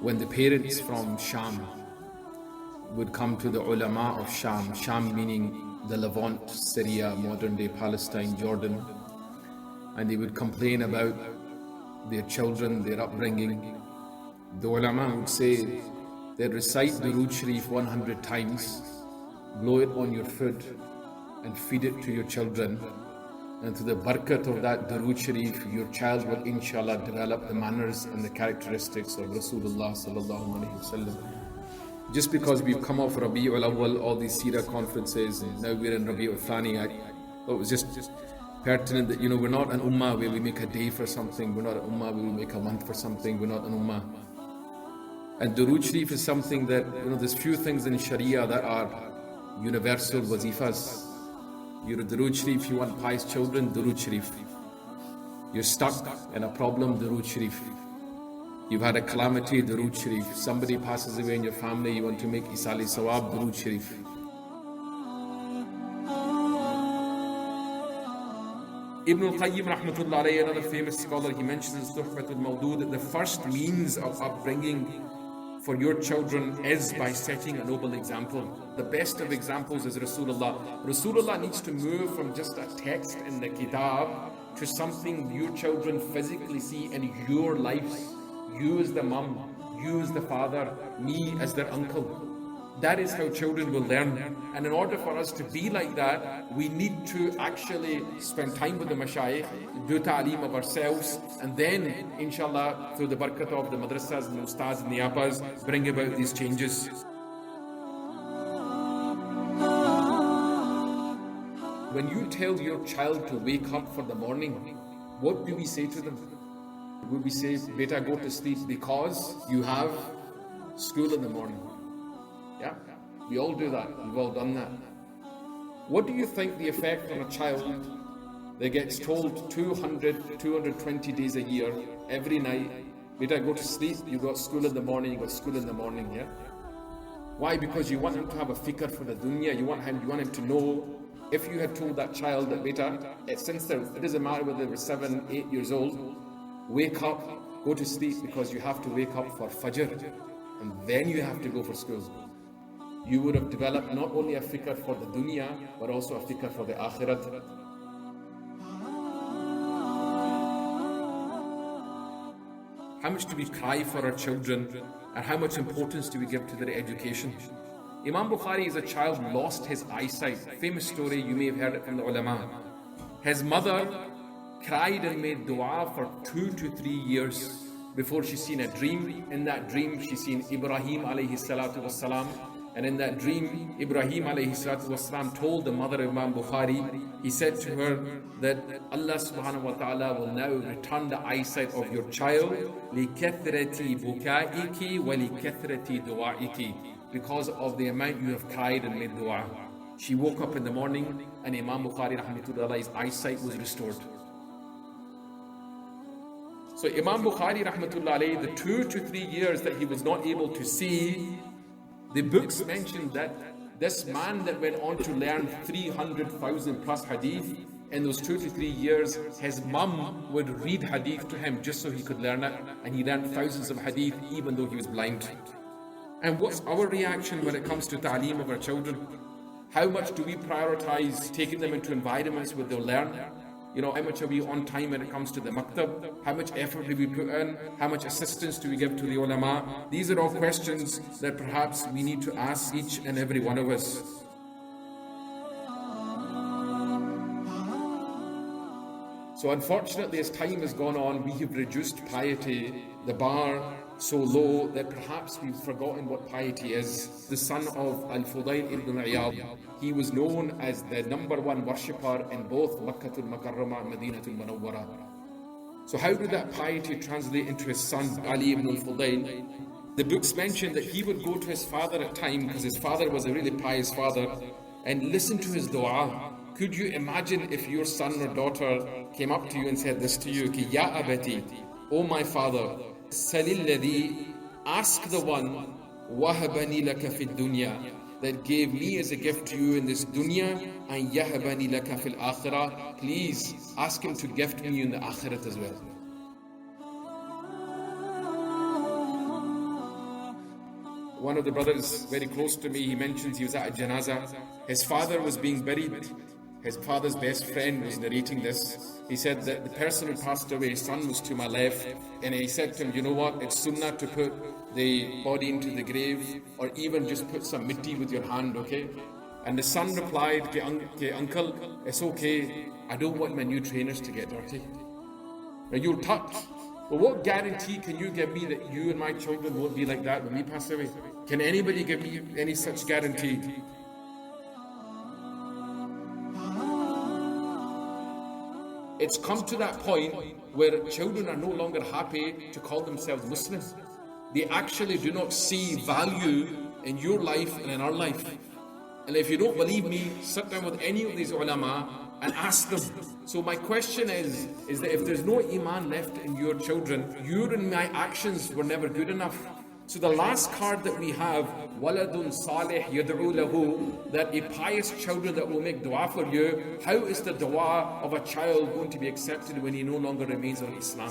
when the parents from Sham would come to the ulama of Sham, Sham meaning the Levant, Syria, modern day Palestine, Jordan, and they would complain about their children, their upbringing. The ulama would say they'd recite the Durood Sharif 100 times, blow it on your food and feed it to your children, and to the barakat of that Durood Sharif, your child will inshallah develop the manners and the characteristics of Rasulullah sallallahu alaihi wasallam. Just because we've come off Rabi'ul Awwal, all these Seerah conferences, and now we're in Rabi'ul Thani, it was just pertinent that, we're not an ummah where we make a day for something, we're not an ummah where we make a month for something, we're not an ummah. And Durood Sharif is something that, there's few things in Sharia that are universal wazifas. You're a Durood Sharif, you want pious children, Durood Sharif. You're stuck in a problem, Durood Sharif. You've had a calamity, Durood Sharif. Somebody passes away in your family, you want to make Isali Sawab, Durood Sharif. Ibn al-Qayyim rahmatullah alayhi, another famous scholar, he mentions in Tuhfatul Mawdud that the first means of upbringing for your children is by setting a noble example. The best of examples is Rasulullah. Rasulullah needs to move from just a text in the kitab to something your children physically see in your lives. You as the mum, you as the father, me as their uncle. That is how children will learn. And in order for us to be like that, we need to actually spend time with the mashayikh, do ta'aleem of ourselves, and then, inshallah, through the barakat of the madrasas and the ustads and the abas, bring about these changes. When you tell your child to wake up for the morning, what do we say to them? Would we say, beta, go to sleep because you have school in the morning? Yeah, we all do that. We've all done that. What do you think the effect on a child that gets told 220 days a year, every night, beta, go to sleep, you got school in the morning, you got school in the morning, yeah? Why? Because you want him to have a fikr for the dunya, you want him to know. If you had told that child that, beta, it doesn't matter whether they were 7, 8 years old, wake up, go to sleep because you have to wake up for Fajr and then you have to go for school. You would have developed not only a fikr for the dunya, but also a fikr for the akhirat. How much do we cry for our children, and how much importance do we give to their education? Imam Bukhari, as a child, lost his eyesight. Famous story, you may have heard it from the ulama. His mother cried and made dua for 2 to 3 years before she seen a dream. In that dream, she seen Ibrahim alayhi salatu wassalam. And in that dream, Ibrahim alayhi salatu wassalam told the mother of Imam Bukhari, he said to her that Allah subhanahu wa ta'ala will now return the eyesight of your child لِكَثْرَةِ بُكَائِكِ وَلِكَثْرَةِ دُعَائِكِ, because of the amount you have cried and made dua. She woke up in the morning and Imam Bukhari rahmatullah's eyesight was restored. So Imam Bukhari rahmatullah, the 2 to 3 years that he was not able to see, the books mentioned that this man that went on to learn 300,000 plus hadith, in those 2 to 3 years, his mum would read hadith to him just so he could learn it, and he learned thousands of hadith even though he was blind. And what's our reaction when it comes to ta'aleem of our children? How much do we prioritize taking them into environments where they'll learn? How much are we on time when it comes to the maktab? How much effort do we put in? How much assistance do we give to the ulama? These are all questions that perhaps we need to ask each and every one of us. So unfortunately, as time has gone on, we have reduced piety, the bar, so low that perhaps we've forgotten what piety is. The son of Al-Fudayl ibn Iyad, he was known as the #1 worshipper in both Makkatul Makarramah and Madinatul Munawwara. So how did that piety translate into his son Ali ibn al-Fudayl? The books mention that he would go to his father at time, because his father was a really pious father, and listen to his dua. Could you imagine if your son or daughter came up to you and said this to you, Ki ya abati, oh my father, Salil ladhi, ask the one, wahabani laka fid dunya, that gave me as a gift to you in this dunya, and yahabani laka fil akhirah, please ask him to gift me in the akhirat as well. one of the brothers very close to me, he mentions he was at a janazah. His father was being buried. His father's best friend was narrating this. He said that the person who passed away, his son was to my left, and he said to him, you know what, it's sunnah to put the body into the grave, or even just put some mitti with your hand, okay? And the son replied, "Ke uncle, it's okay, I don't want my new trainers to get dirty. Now you'll touch. But what guarantee can you give me that you and my children won't be like that when we pass away? Can anybody give me any such guarantee?" It's come to that point where children are no longer happy to call themselves Muslim. They actually do not see value in your life and in our life. And if you don't believe me, sit down with any of these ulama and ask them. So my question is that if there's no iman left in your children, your and my actions were never good enough. So the last card that we have, waladun salih yad'u lahu, that a pious children that will make dua for you. How is the dua of a child going to be accepted when he no longer remains on Islam?